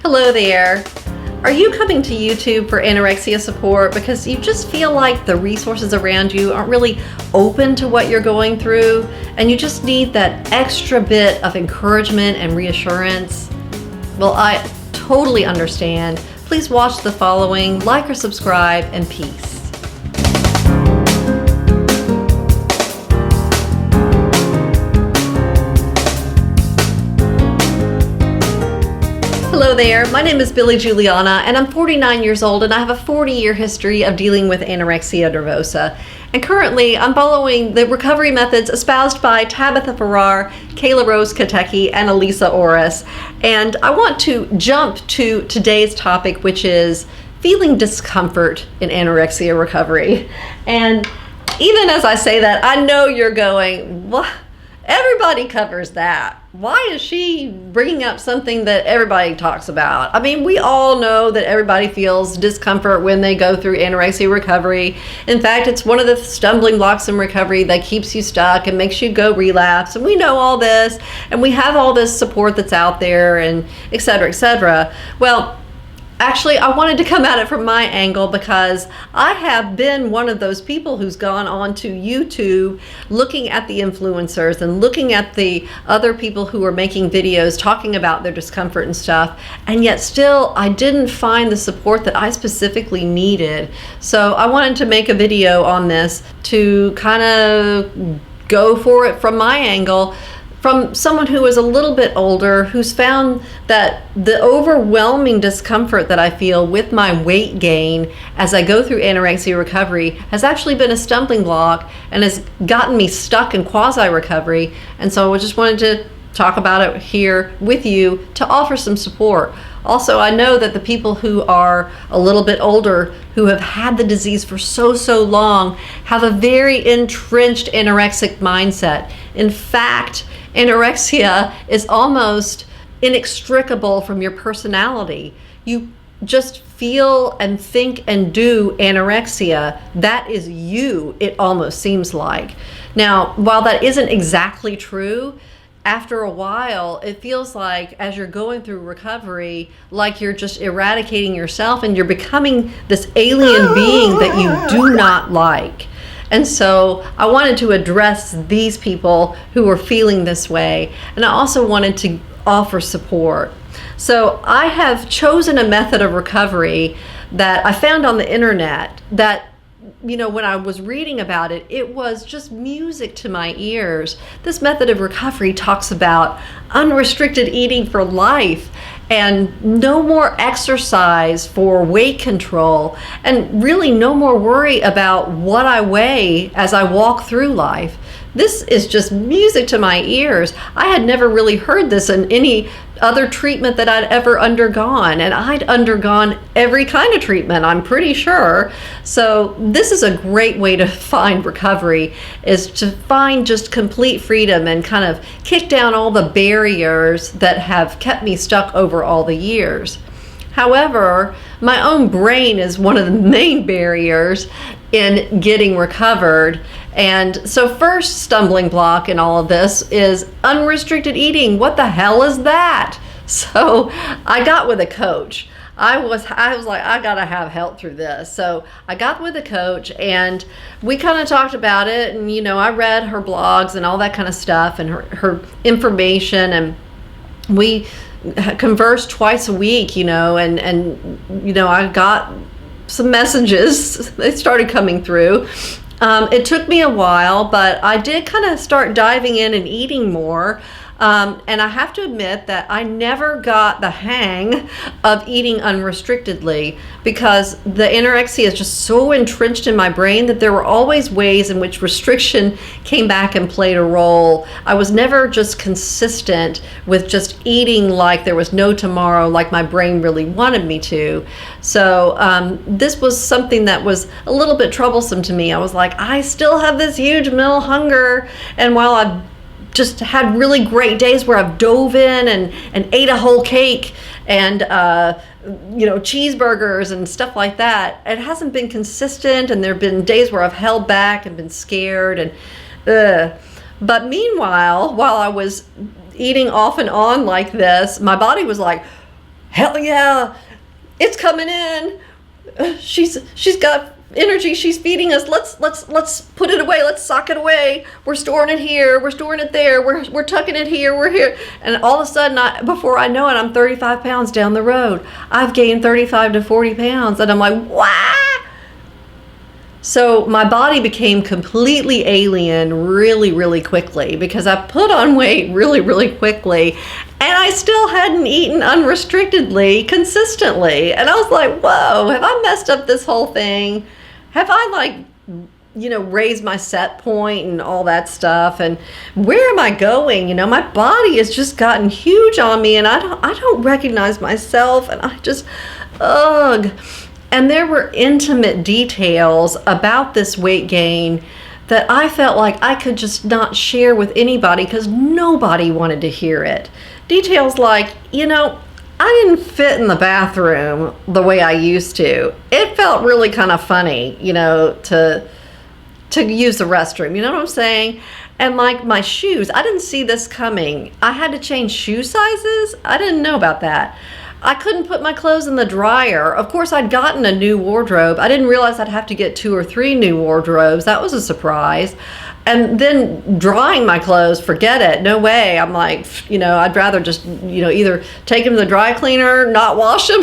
Hello there. Are you coming to YouTube for anorexia support because you just feel like the resources around you aren't really open to what you're going through and you just need that extra bit of encouragement and reassurance? Well, I totally understand. Please watch the following, like or subscribe, and peace. Hello there, my name is Billy Juliana and I'm 49 years old and I have a 40-year history of dealing with anorexia nervosa. And currently I'm following the recovery methods espoused by Tabitha Farrar, Kayla Rose Katecki, and Elisa Orris. And I want to jump to today's topic, which is feeling discomfort in anorexia recovery. And even as I say that, I know you're going, what? Everybody covers that. Why is she bringing up something that everybody talks about? I mean, we all know that everybody feels discomfort when they go through anorexia recovery. In fact, it's one of the stumbling blocks in recovery that keeps you stuck and makes you go relapse. And we know all this, and we have all this support that's out there, and et cetera, et cetera. Well, actually, I wanted to come at it from my angle because I have been one of those people who's gone on to YouTube looking at the influencers and looking at the other people who are making videos talking about their discomfort and stuff, and yet still I didn't find the support that I specifically needed. So I wanted to make a video on this to kind of go for it from my angle, from someone who is a little bit older, who's found that the overwhelming discomfort that I feel with my weight gain as I go through anorexia recovery has actually been a stumbling block and has gotten me stuck in quasi-recovery. And so I just wanted to talk about it here with you to offer some support. Also, I know that the people who are a little bit older, who have had the disease for so long, have a very entrenched anorexic mindset. In fact, anorexia is almost inextricable from your personality. You just feel and think and do anorexia. That is you, it almost seems like. Now, while that isn't exactly true, after a while, it feels like as you're going through recovery, like you're just eradicating yourself and you're becoming this alien being that you do not like. And so I wanted to address these people who are feeling this way. And I also wanted to offer support. So I have chosen a method of recovery that I found on the internet that, you know, when I was reading about it, it was just music to my ears. This method of recovery talks about unrestricted eating for life and no more exercise for weight control and really no more worry about what I weigh as I walk through life. This is just music to my ears. I had never really heard this in any other treatment that I'd ever undergone, and I'd undergone every kind of treatment, I'm pretty sure. So this is a great way to find recovery, is to find just complete freedom and kind of kick down all the barriers that have kept me stuck over all the years. However, my own brain is one of the main barriers in getting recovered. And so first stumbling block in all of this is unrestricted eating. What the hell is that? So I got with a coach. I was like, I gotta have help through this. So I got with a coach and we kind of talked about it, and you know, I read her blogs and all that kind of stuff and her information, and we conversed twice a week, you know, and you know, I got some messages. They started coming through. It took me a while, but I did kind of start diving in and eating more. And I have to admit that I never got the hang of eating unrestrictedly because the anorexia is just so entrenched in my brain that there were always ways in which restriction came back and played a role. I was never just consistent with just eating like there was no tomorrow, like my brain really wanted me to. So this was something that was a little bit troublesome to me. I was like, I still have this huge mental hunger, and while I've just had really great days where I've dove in and ate a whole cake and you know, cheeseburgers and stuff like that, it hasn't been consistent, and there have been days where I've held back and been scared and but meanwhile, while I was eating off and on like this, my body was like, hell yeah, it's coming in. She's got energy. She's feeding us. Let's put it away. Let's sock it away. We're storing it here. We're storing it there. We're tucking it here. We're here. And all of a sudden, before I know it, I'm 35 pounds down the road. I've gained 35 to 40 pounds, and I'm like, wow. So my body became completely alien really, really quickly because I put on weight really, really quickly, and I still hadn't eaten unrestrictedly consistently. And I was like, whoa, have I messed up this whole thing? Have I raised my set point and all that stuff? And where am I going? My body has just gotten huge on me, and I don't recognize myself, and I just, ugh. And there were intimate details about this weight gain that I felt like I could just not share with anybody because nobody wanted to hear it. Details like, I didn't fit in the bathroom the way I used to. It felt really kind of funny, to use the restroom. You know what I'm saying? And like my shoes, I didn't see this coming. I had to change shoe sizes. I didn't know about that. I couldn't put my clothes in the dryer. Of course, I'd gotten a new wardrobe. I didn't realize I'd have to get 2 or 3 new wardrobes. That was a surprise. And then drying my clothes, forget it. No way. I'm like, I'd rather just, either take them to the dry cleaner, not wash them,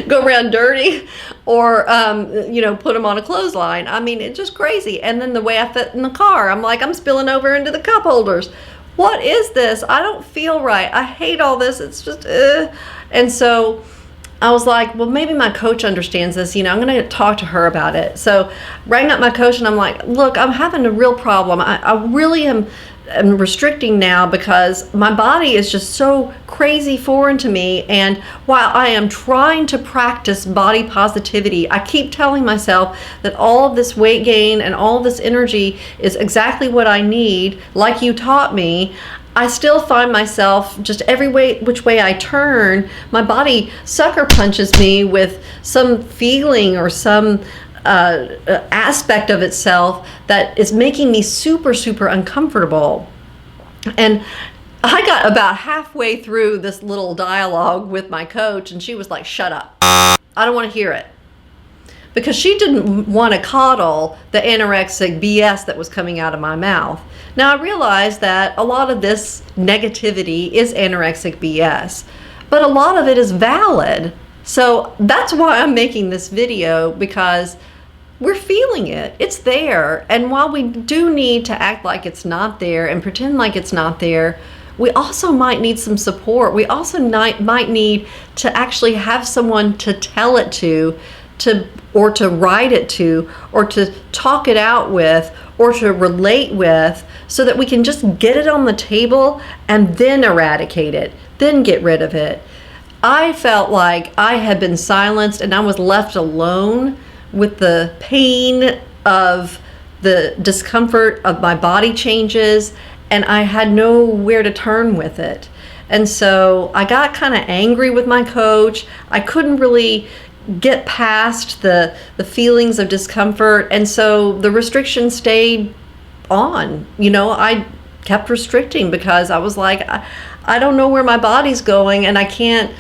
go around dirty, or, put them on a clothesline. I mean, it's just crazy. And then the way I fit in the car, I'm like, I'm spilling over into the cup holders. What is this? I don't feel right. I hate all this. It's just, And so I was like, well, maybe my coach understands this. I'm going to talk to her about it. So rang up my coach, and I'm like, look, I'm having a real problem. I really am restricting now because my body is just so crazy foreign to me. And while I am trying to practice body positivity, I keep telling myself that all of this weight gain and all of this energy is exactly what I need, like you taught me. I still find myself just which way I turn, my body sucker punches me with some feeling or some aspect of itself that is making me super, super uncomfortable. And I got about halfway through this little dialogue with my coach, and she was like, shut up. I don't want to hear it. Because she didn't want to coddle the anorexic BS that was coming out of my mouth. Now, I realize that a lot of this negativity is anorexic BS, but a lot of it is valid. So that's why I'm making this video, because we're feeling it. It's there. And while we do need to act like it's not there and pretend like it's not there, we also might need some support. We also might need to actually have someone to tell it to or to write it to, or to talk it out with, or to relate with, so that we can just get it on the table and then eradicate it, then get rid of it. I felt like I had been silenced and I was left alone with the pain of the discomfort of my body changes, and I had nowhere to turn with it. And so I got kind of angry with my coach. I couldn't really get past the feelings of discomfort, and so the restriction stayed on. I kept restricting because I was like, I don't know where my body's going, and I can't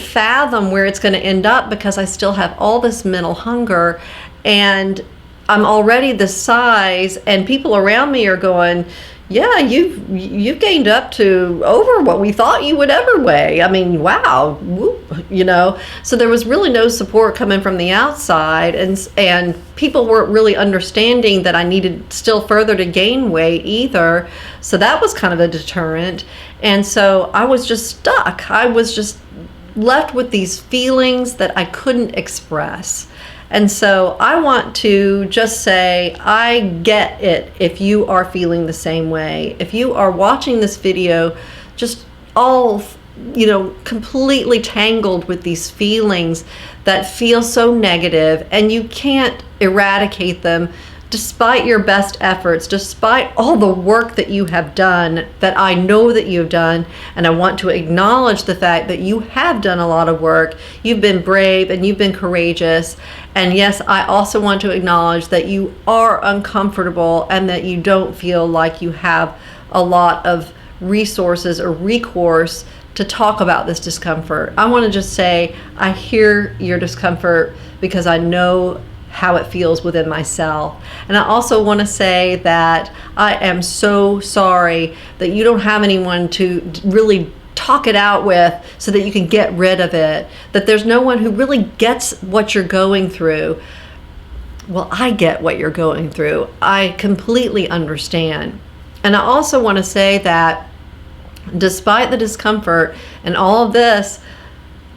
fathom where it's going to end up, because I still have all this mental hunger, and I'm already this size, and people around me are going, yeah, you've gained up to over what we thought you would ever weigh. I mean, wow, whoop, So there was really no support coming from the outside, and people weren't really understanding that I needed still further to gain weight either. So that was kind of a deterrent. And so I was just stuck. I was just left with these feelings that I couldn't express. And so I want to just say, I get it if you are feeling the same way. If you are watching this video just all, completely tangled with these feelings that feel so negative, and you can't eradicate them despite your best efforts, despite all the work that you have done, that I know that you've done, and I want to acknowledge the fact that you have done a lot of work. You've been brave and you've been courageous. And yes, I also want to acknowledge that you are uncomfortable and that you don't feel like you have a lot of resources or recourse to talk about this discomfort. I want to just say, I hear your discomfort because I know how it feels within myself. And I also want to say that I am so sorry that you don't have anyone to really talk it out with so that you can get rid of it, that there's no one who really gets what you're going through. Well, I get what you're going through. I completely understand. And I also want to say that despite the discomfort and all of this,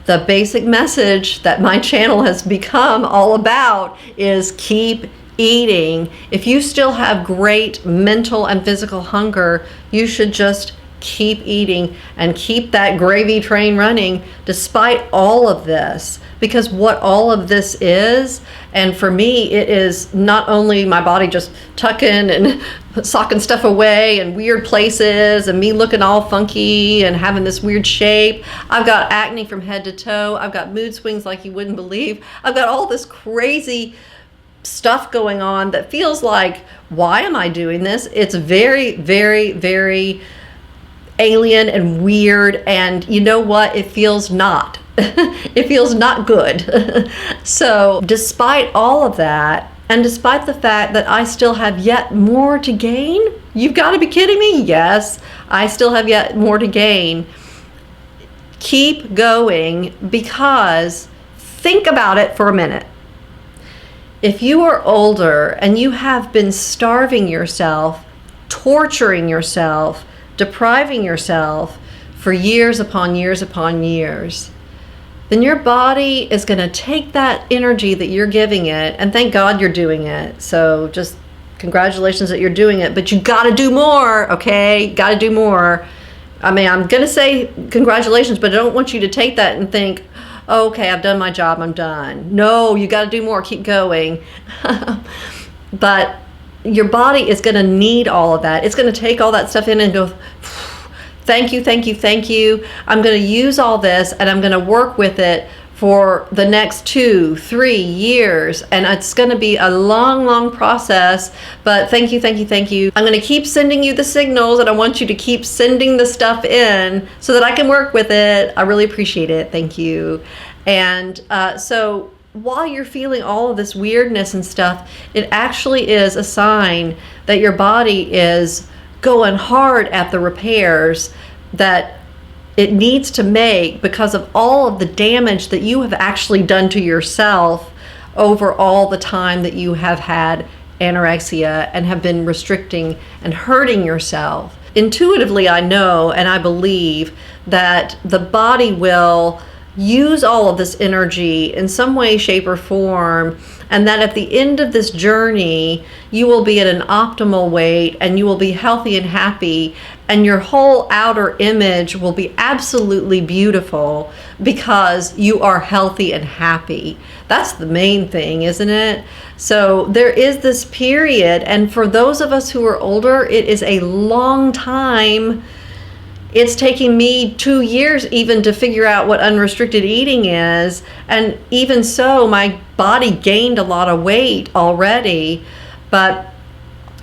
the basic message that my channel has become all about is keep eating. If you still have great mental and physical hunger, you should just keep eating and keep that gravy train running despite all of this. Because what all of this is, and for me, it is not only my body just tucking and socking stuff away in weird places and me looking all funky and having this weird shape. I've got acne from head to toe. I've got mood swings like you wouldn't believe. I've got all this crazy stuff going on that feels like, why am I doing this? It's very, very, very alien and weird, and you know what? It feels not. It feels not good. So despite all of that, and despite the fact that I still have yet more to gain, you've got to be kidding me. Yes, I still have yet more to gain. Keep going, because think about it for a minute. If you are older and you have been starving yourself, torturing yourself, depriving yourself for years upon years upon years, then your body is going to take that energy that you're giving it, and thank God you're doing it. So just congratulations that you're doing it, but you got to do more, okay? Got to do more. I mean, I'm going to say congratulations, but I don't want you to take that and think, oh, okay, I've done my job, I'm done. No, you got to do more, keep going. But your body is going to need all of that. It's going to take all that stuff in and go, thank you, thank you, thank you. I'm going to use all this and I'm going to work with it for the next 2-3 years. And it's going to be a long, long process. But thank you, thank you, thank you. I'm going to keep sending you the signals, and I want you to keep sending the stuff in so that I can work with it. I really appreciate it. Thank you. And so while you're feeling all of this weirdness and stuff, it actually is a sign that your body is going hard at the repairs that it needs to make because of all of the damage that you have actually done to yourself over all the time that you have had anorexia and have been restricting and hurting yourself. Intuitively, I know and I believe that the body will use all of this energy in some way, shape, or form, and that at the end of this journey, you will be at an optimal weight and you will be healthy and happy, and your whole outer image will be absolutely beautiful because you are healthy and happy. That's the main thing, isn't it? So there is this period, and for those of us who are older, it is a long time. It's taking me 2 years even to figure out what unrestricted eating is. And even so, my body gained a lot of weight already, but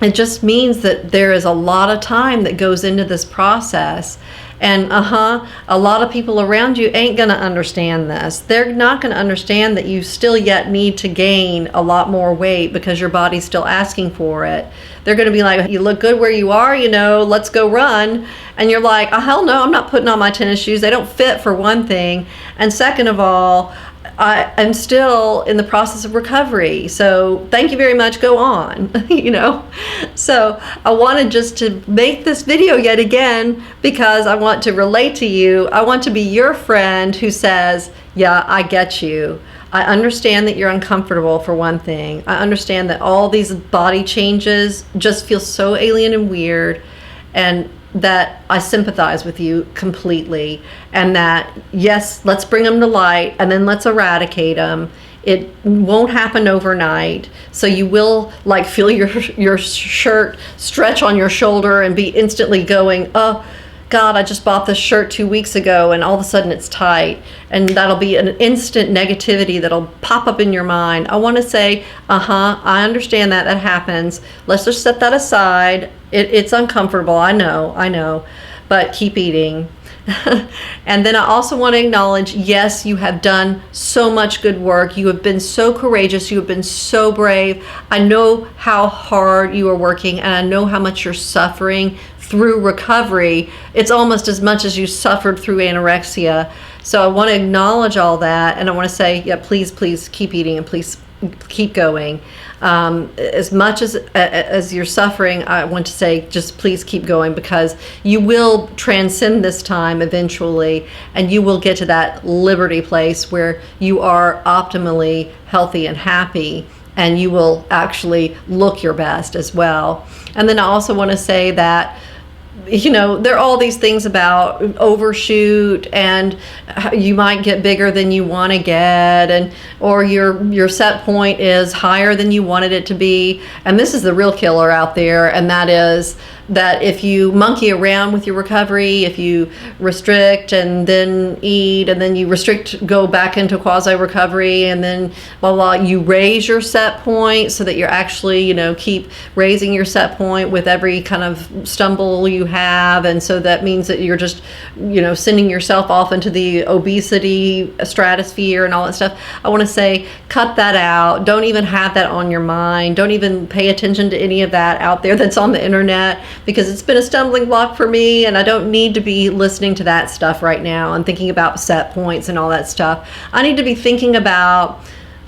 it just means that there is a lot of time that goes into this process. And a lot of people around you ain't gonna understand this. They're not gonna understand that you still yet need to gain a lot more weight because your body's still asking for it. They're gonna be like, you look good where you are, you know, let's go run. And you're like, oh, hell no, I'm not putting on my tennis shoes. They don't fit, for one thing. And second of all, I'm still in the process of recovery. So thank you very much, go on, you know? So I wanted just to make this video yet again because I want to relate to you. I want to be your friend who says, yeah, I get you. I understand that you're uncomfortable, for one thing. I understand that all these body changes just feel so alien and weird, and that I sympathize with you completely, and that yes, let's bring them to light and then let's eradicate them. It won't happen overnight, so you will like feel your shirt stretch on your shoulder and be instantly going, oh God, I just bought this shirt 2 weeks ago, and all of a sudden it's tight, and that'll be an instant negativity that'll pop up in your mind. I want to say, I understand that happens. Let's just set that aside. It's uncomfortable, I know, but keep eating. And then I also want to acknowledge, yes, you have done so much good work. You have been so courageous. You have been so brave. I know how hard you are working, and I know how much you're suffering through recovery. It's almost as much as you suffered through anorexia. So I want to acknowledge all that, and I want to say, yeah, please keep eating, and please keep going. As much as you're suffering, I want to say, just please keep going, because you will transcend this time eventually, and you will get to that liberty place where you are optimally healthy and happy, and you will actually look your best as well. And then I also want to say that, you know, there are all these things about overshoot, and you might get bigger than you want to get, and or your set point is higher than you wanted it to be. And this is the real killer out there, and that is that if you monkey around with your recovery, if you restrict and then eat, and then you restrict, go back into quasi recovery, and then blah blah, you raise your set point so that you're actually, you know, keep raising your set point with every kind of stumble you have, and so that means that you're just, you know, sending yourself off into the obesity stratosphere and all that stuff. I want to say, cut that out. Don't even have that on your mind. Don't even pay attention to any of that out there that's on the internet, because it's been a stumbling block for me, and I don't need to be listening to that stuff right now and thinking about set points and all that stuff. I need to be thinking about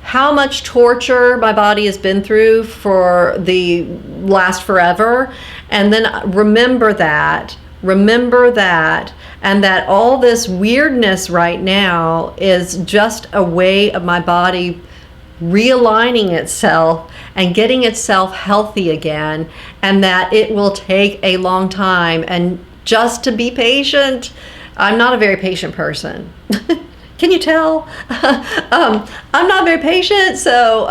how much torture my body has been through for the last forever, and then remember that, and that all this weirdness right now is just a way of my body realigning itself and getting itself healthy again, and that it will take a long time, and just to be patient. I'm not a very patient person. Can you tell? I'm not very patient, so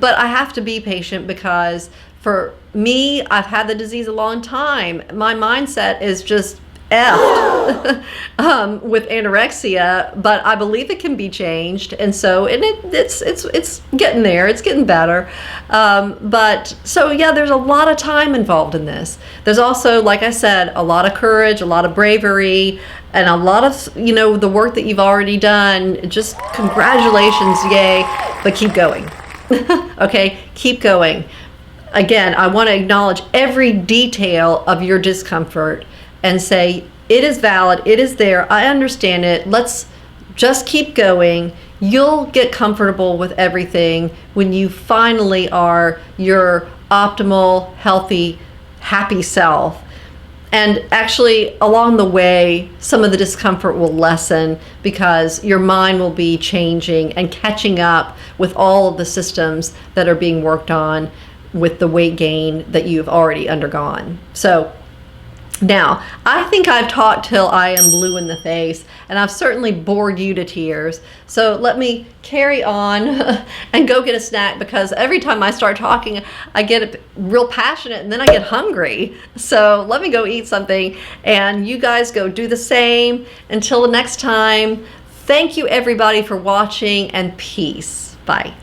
but I have to be patient, because for me, I've had the disease a long time. My mindset is just effed with anorexia, but I believe it can be changed, and so it's getting there. It's getting better. But so yeah, there's a lot of time involved in this. There's also, like I said, a lot of courage, a lot of bravery, and a lot of, you know, the work that you've already done. Just congratulations, yay! But keep going. Okay, keep going. Again, I want to acknowledge every detail of your discomfort and say, it is valid, it is there, I understand it, let's just keep going. You'll get comfortable with everything when you finally are your optimal, healthy, happy self. And actually, along the way, some of the discomfort will lessen, because your mind will be changing and catching up with all of the systems that are being worked on with the weight gain that you've already undergone. So now, I think I've talked till I am blue in the face, and I've certainly bored you to tears. So let me carry on and go get a snack, because every time I start talking, I get real passionate, and then I get hungry. So let me go eat something, and you guys go do the same. Until the next time, thank you everybody for watching, and peace. Bye.